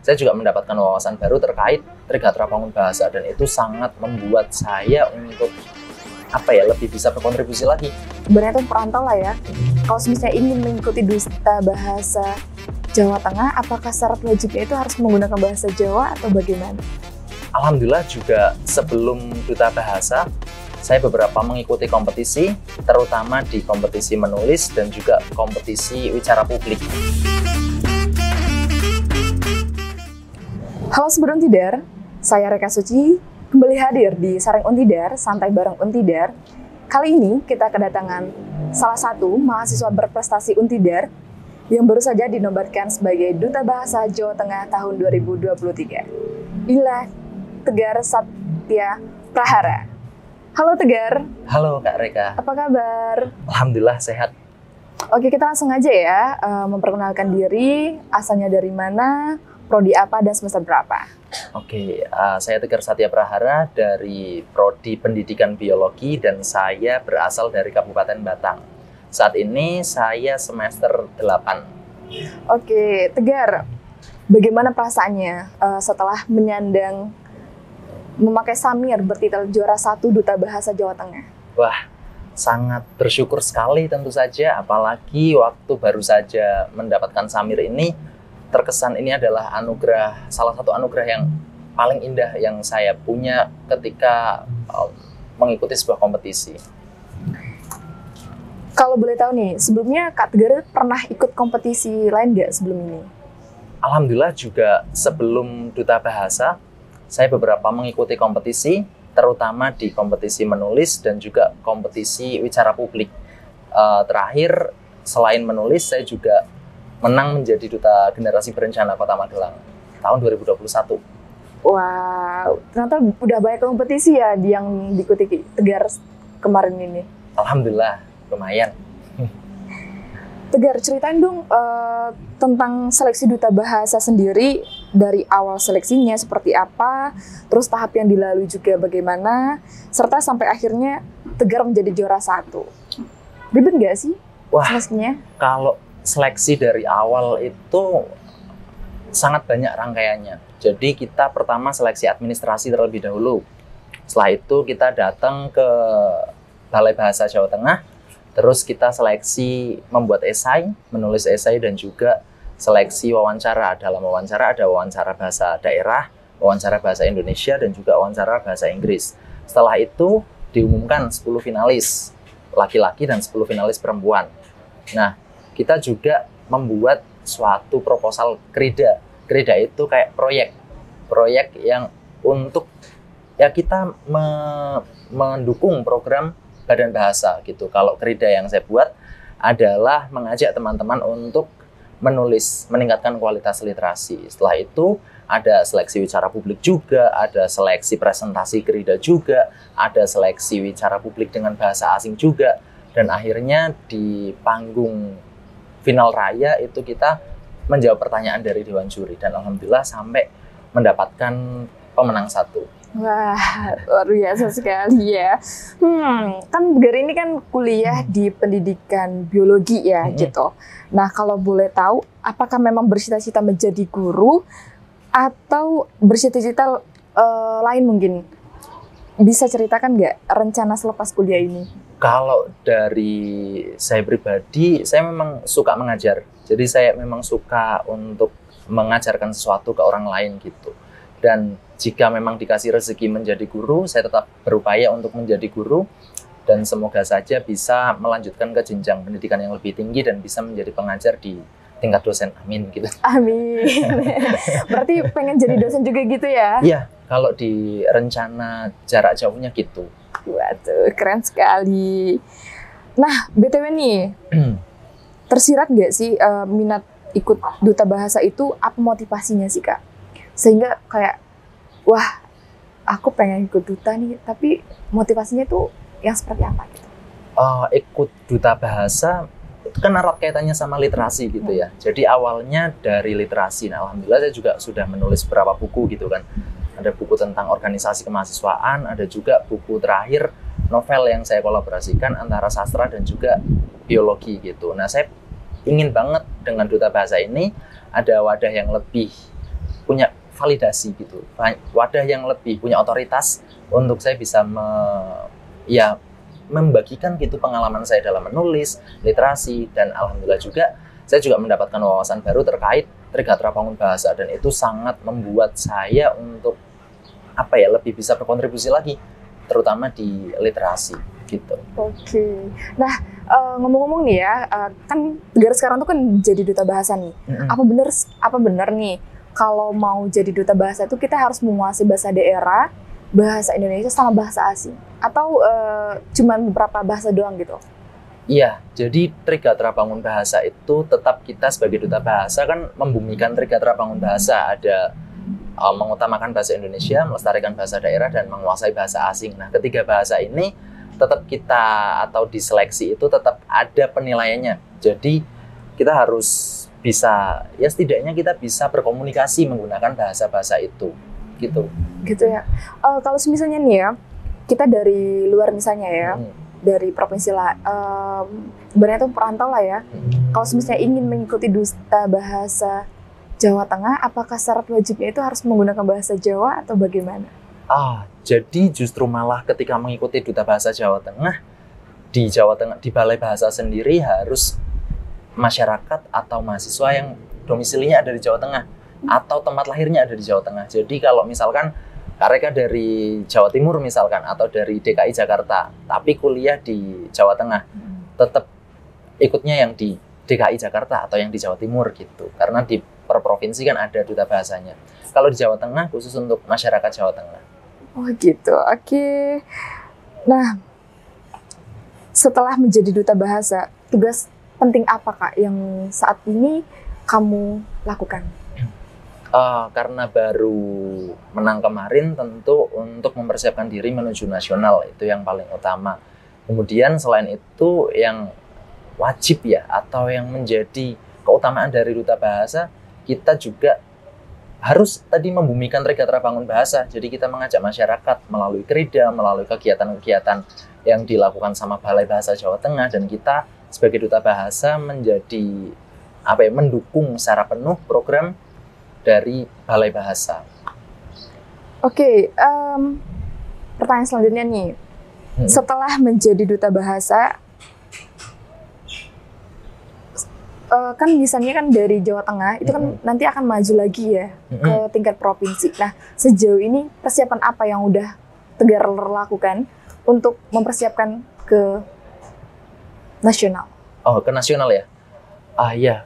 saya juga mendapatkan wawasan baru terkait Trigatra Bangun Bahasa, dan itu sangat membuat saya untuk lebih bisa berkontribusi lagi. Sebenarnya itu perantau lah ya. Kalau misalnya ingin mengikuti Duta Bahasa Jawa Tengah, apakah syarat wajibnya itu harus menggunakan bahasa Jawa atau bagaimana? Alhamdulillah juga sebelum Duta Bahasa, saya beberapa mengikuti kompetisi, terutama di kompetisi menulis dan juga kompetisi wicara publik. Halo Sobat Untidar, saya Reka Suci, kembali hadir di Saring Untidar, Santai Bareng Untidar. Kali ini kita kedatangan salah satu mahasiswa berprestasi Untidar yang baru saja dinobatkan sebagai Duta Bahasa Jawa Tengah tahun 2023. Inilah Tegar Satya Prahara. Halo Tegar. Halo Kak Reka. Apa kabar? Alhamdulillah sehat. Oke, kita langsung aja ya memperkenalkan diri, asalnya dari mana, prodi apa, dan semester berapa. Oke, saya Tegar Satya Prahara dari Prodi Pendidikan Biologi dan saya berasal dari Kabupaten Batang. Saat ini saya semester 8. Oke, Tegar, bagaimana perasaannya setelah menyandang memakai samir bertitel juara 1 Duta Bahasa Jawa Tengah? Wah, sangat bersyukur sekali tentu saja, apalagi waktu baru saja mendapatkan samir ini, terkesan ini adalah anugerah, salah satu anugerah yang paling indah yang saya punya ketika mengikuti sebuah kompetisi. Kalau boleh tahu nih, sebelumnya Kak Tegar pernah ikut kompetisi lain nggak sebelum ini? Alhamdulillah juga sebelum Duta Bahasa, saya beberapa mengikuti kompetisi, terutama di kompetisi menulis dan juga kompetisi wicara publik. Terakhir, selain menulis, saya juga menang menjadi Duta Generasi Berencana Kota Magelang tahun 2021. Wow, ternyata udah banyak kompetisi ya yang diikuti Tegar kemarin ini. Alhamdulillah, lumayan. Tegar, ceritain dong tentang seleksi Duta Bahasa sendiri, dari awal seleksinya seperti apa, terus tahap yang dilalui juga bagaimana, serta sampai akhirnya Tegar menjadi juara 1. Ribet nggak sih seleksinya? Kalau seleksi dari awal itu sangat banyak rangkaiannya. Jadi kita pertama seleksi administrasi terlebih dahulu. Setelah itu kita datang ke Balai Bahasa Jawa Tengah. Terus kita seleksi membuat esai, menulis esai, dan juga seleksi wawancara. Dalam wawancara ada wawancara bahasa daerah, wawancara bahasa Indonesia, dan juga wawancara bahasa Inggris. Setelah itu diumumkan 10 finalis laki-laki dan 10 finalis perempuan. Nah, kita juga membuat suatu proposal krida. Krida itu kayak proyek yang untuk kita mendukung program Badan Bahasa gitu. Kalau krida yang saya buat adalah mengajak teman-teman untuk menulis, meningkatkan kualitas literasi. Setelah itu ada seleksi wicara publik juga, ada seleksi presentasi krida juga, ada seleksi wicara publik dengan bahasa asing juga, dan akhirnya di panggung final raya itu kita menjawab pertanyaan dari Dewan Juri, dan alhamdulillah sampai mendapatkan pemenang 1. Wah, luar biasa sekali ya. Kan Tegar ini kan kuliah di pendidikan biologi ya, gitu. Nah, kalau boleh tahu, apakah memang bercita-cita menjadi guru atau bercita-cita lain mungkin? Bisa ceritakan nggak rencana selepas kuliah ini? Kalau dari saya pribadi, saya memang suka mengajar. Jadi saya memang suka untuk mengajarkan sesuatu ke orang lain gitu. Dan jika memang dikasih rezeki menjadi guru, saya tetap berupaya untuk menjadi guru, dan semoga saja bisa melanjutkan ke jenjang pendidikan yang lebih tinggi dan bisa menjadi pengajar di tingkat dosen. Amin gitu. Amin. Berarti pengen jadi dosen juga gitu ya? Iya, kalau di rencana jarak jauhnya gitu. Waduh, keren sekali. Nah, BTW nih, tersirat nggak sih minat ikut Duta Bahasa itu, apa motivasinya sih Kak? Sehingga kayak, wah, aku pengen ikut duta nih, tapi motivasinya tuh yang seperti apa gitu? Ikut Duta Bahasa itu kan erat kaitannya sama literasi gitu ya. Jadi awalnya dari literasi. Nah, alhamdulillah saya juga sudah menulis beberapa buku gitu kan. Ada buku tentang organisasi kemahasiswaan, ada juga buku terakhir novel yang saya kolaborasikan antara sastra dan juga biologi gitu. Nah, saya ingin banget dengan Duta Bahasa ini ada wadah yang lebih punya validasi gitu, wadah yang lebih punya otoritas untuk saya bisa membagikan gitu pengalaman saya dalam menulis, literasi, dan alhamdulillah juga saya juga mendapatkan wawasan baru terkait Trigatra Bangun Bahasa, dan itu sangat membuat saya untuk lebih bisa berkontribusi lagi, terutama di literasi gitu. Oke. Nah, ngomong-ngomong nih ya, kan Tegar sekarang tuh kan jadi duta bahasa nih. Apa bener nih kalau mau jadi duta bahasa itu kita harus menguasai bahasa daerah, bahasa Indonesia sama bahasa asing, atau cuman beberapa bahasa doang gitu? Iya, jadi Trigatra Bangun Bahasa itu tetap kita sebagai duta bahasa kan membumikan Trigatra Bangun Bahasa, ada mengutamakan bahasa Indonesia, melestarikan bahasa daerah, dan menguasai bahasa asing. Nah, ketiga bahasa ini tetap kita atau diseleksi itu tetap ada penilaiannya. Jadi kita harus bisa, ya setidaknya kita bisa berkomunikasi menggunakan bahasa-bahasa itu gitu ya. Kalau misalnya nih ya, kita dari luar misalnya ya, dari provinsi lah, sebenarnya itu perantau lah ya. Kalau misalnya ingin mengikuti duta bahasa Jawa Tengah, apakah syarat wajibnya itu harus menggunakan bahasa Jawa atau bagaimana? Jadi justru malah ketika mengikuti duta bahasa Jawa Tengah, di Balai Bahasa sendiri harus masyarakat atau mahasiswa yang domisilinya ada di Jawa Tengah atau tempat lahirnya ada di Jawa Tengah. Jadi kalau misalkan mereka dari Jawa Timur misalkan atau dari DKI Jakarta tapi kuliah di Jawa Tengah, tetap ikutnya yang di DKI Jakarta atau yang di Jawa Timur gitu, karena di per provinsi kan ada duta bahasanya. Kalau di Jawa Tengah khusus untuk masyarakat Jawa Tengah. Oh gitu, oke. Nah, setelah menjadi duta bahasa, tugas penting apa Kak yang saat ini kamu lakukan? Karena baru menang kemarin, tentu untuk mempersiapkan diri menuju nasional, itu yang paling utama. Kemudian selain itu yang wajib ya, atau yang menjadi keutamaan dari duta bahasa, kita juga harus tadi membumikan Trigatra Bangun Bahasa. Jadi kita mengajak masyarakat melalui Krida, melalui kegiatan-kegiatan yang dilakukan sama Balai Bahasa Jawa Tengah, dan kita sebagai duta bahasa menjadi mendukung secara penuh program dari Balai Bahasa. Oke, pertanyaan selanjutnya nih. Setelah menjadi duta bahasa, kan misalnya kan dari Jawa Tengah itu kan nanti akan maju lagi ya ke tingkat provinsi. Nah, sejauh ini persiapan apa yang udah Tegar lakukan untuk mempersiapkan ke nasional? Ke nasional ya? Iya.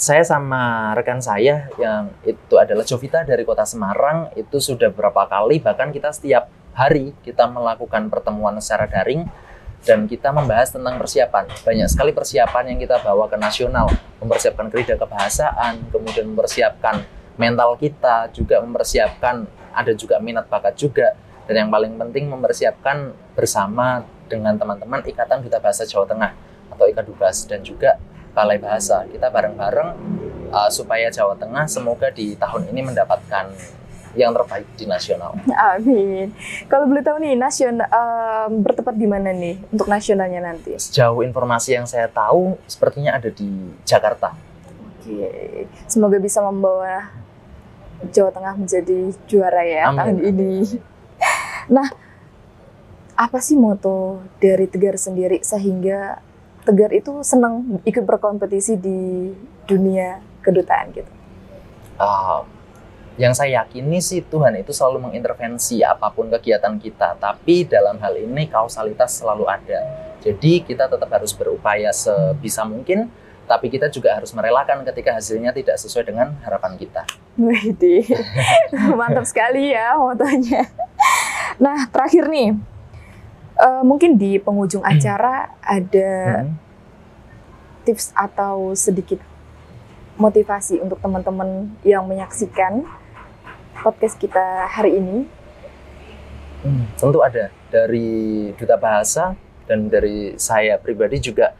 Saya sama rekan saya yang itu adalah Jovita dari Kota Semarang, itu sudah beberapa kali, bahkan kita setiap hari kita melakukan pertemuan secara daring dan kita membahas tentang persiapan. Banyak sekali persiapan yang kita bawa ke nasional, mempersiapkan Krida kebahasaan, kemudian mempersiapkan mental kita, juga mempersiapkan, ada juga minat bakat juga, dan yang paling penting mempersiapkan bersama dengan teman-teman Ikatan Duta Bahasa Jawa Tengah atau Ikadubas, dan juga Balai Bahasa. Kita bareng-bareng supaya Jawa Tengah semoga di tahun ini mendapatkan yang terbaik di nasional. Amin. Kalau boleh tahu nih, bertempat di mana nih untuk nasionalnya nanti? Sejauh informasi yang saya tahu, sepertinya ada di Jakarta. Oke. Semoga bisa membawa Jawa Tengah menjadi juara ya. Amin. Tahun ini. Nah, apa sih moto dari Tegar sendiri sehingga Tegar itu senang ikut berkompetisi di dunia kedutaan gitu? Yang saya yakini sih Tuhan itu selalu mengintervensi apapun kegiatan kita, tapi dalam hal ini kausalitas selalu ada. Jadi kita tetap harus berupaya sebisa mungkin, tapi kita juga harus merelakan ketika hasilnya tidak sesuai dengan harapan kita. Wih, mantap sekali ya motonya. Nah, terakhir nih, mungkin di penghujung acara ada tips atau sedikit motivasi untuk teman-teman yang menyaksikan podcast kita hari ini. Tentu ada. Dari Duta Bahasa dan dari saya pribadi juga,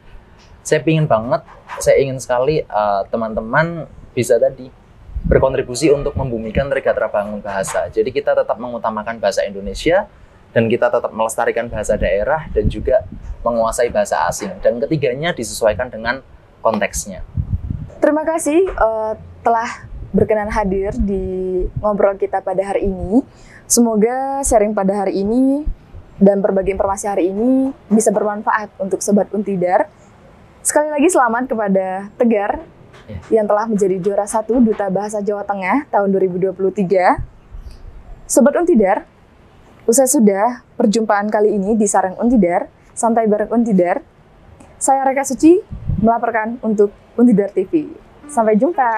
saya ingin sekali teman-teman bisa tadi berkontribusi untuk membumikan Trigatra Bangun Bahasa. Jadi kita tetap mengutamakan bahasa Indonesia, dan kita tetap melestarikan bahasa daerah dan juga menguasai bahasa asing. Dan ketiganya disesuaikan dengan konteksnya. Terima kasih telah berkenan hadir di ngobrol kita pada hari ini. Semoga sharing pada hari ini dan berbagai informasi hari ini bisa bermanfaat untuk Sobat Untidar. Sekali lagi selamat kepada Tegar yang telah menjadi juara 1 Duta Bahasa Jawa Tengah tahun 2023. Sobat Untidar, usai sudah perjumpaan kali ini di Sareng Untidar, Santai Bareng Untidar, saya Reka Suci melaporkan untuk Untidar TV. Sampai jumpa.